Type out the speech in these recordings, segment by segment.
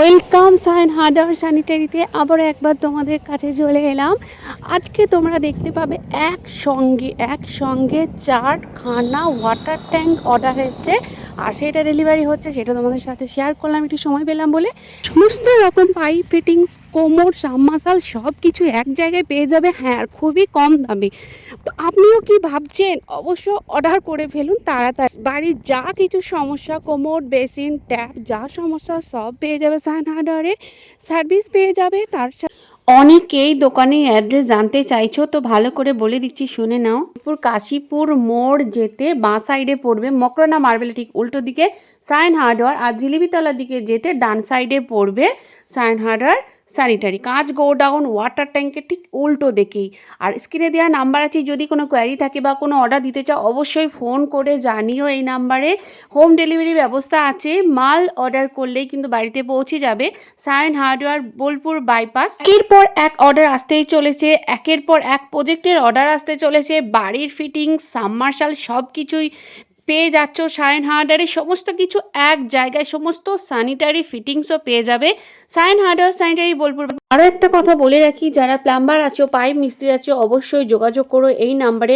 Welcome sine hardware স্যানিটারিতে আবারও একবার তোমাদের কাছে চলে এলাম। আজকে তোমরা দেখতে পাবে একসঙ্গে 4খানা ওয়াটার ট্যাঙ্ক অর্ডার এসছে, আর সেটা ডেলিভারি হচ্ছে, সেটা তোমাদের সাথে শেয়ার করলাম একটু সময় পেলাম বলে। সমস্ত রকম পাইপ ফিটিংস, কোমর, সাবমার্সাল সব কিছু এক জায়গায় পেয়ে যাবে, হ্যাঁ, আর খুবই কম দামে। তো আপনিও কি ভাবছেন? অবশ্য অর্ডার করে ফেলুন তাড়াতাড়ি। বাড়ির যা কিছু সমস্যা, কোমোড, বেসিন, ট্যাপ, যা সমস্যা সব পেয়ে যাবে সায়েন হার্ডওয়্যারে। সার্ভিস পেয়ে যাবে তার সাথে। অনেকেই দোকানের অ্যাড্রেস জানতে চাইছো, তো ভালো করে বলে দিচ্ছি, শুনে নাও। কাশীপুর মোড় যেতে বাঁ সাইডে পড়বে মকরানা মার্বেল, ঠিক উল্টো দিকে সায়েন হার্ডওয়্যার। আর জিলিপিতলার দিকে যেতে ডান সাইডে পড়বে সায়েন হার্ডওয়্যার স্যানিটারি। কাঁচ গোডাউন ওয়াটার ট্যাঙ্কের ঠিক উল্টো দেখেই। আর স্ক্রিনে দেওয়া নাম্বার আছে, যদি কোনো কোয়ারি থাকে বা কোনো অর্ডার দিতে চাও অবশ্যই ফোন করে জানিও এই নাম্বারে। হোম ডেলিভারি ব্যবস্থা আছে, মাল অর্ডার করলেই কিন্তু বাড়িতে পৌঁছে যাবে। Sine hardware Bolpur bypass. একের পর এক অর্ডার আসতেই চলেছে, একের পর এক প্রজেক্টের অর্ডার আসতে চলেছে। বাড়ির ফিটিংস, সাবমার্শাল সব কিছুই পেয়ে যাচ্ছ সায়েন হার্ডওয়্যারে। সমস্ত কিছু এক জায়গায়, সমস্ত স্যানিটারি ফিটিংসও পেয়ে যাবে সায়েন হার্ডওয়্যার স্যানিটারি বোলপুর। আরও একটা কথা বলে রাখি, যারা প্লাম্বার আছো, পাইপ মিস্ত্রি আছো, অবশ্যই যোগাযোগ করো এই নাম্বারে।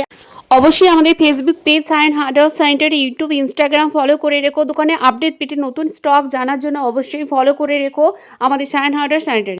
অবশ্যই আমাদের Facebook page sine hardware sanitary, YouTube, Instagram follow করে রেখো। দোকানে আপডেট পেতে নতুন স্টক জানার জন্য অবশ্যই ফলো করে রেখো আমাদের সায়েন হার্ডওয়্যার স্যানিটারি।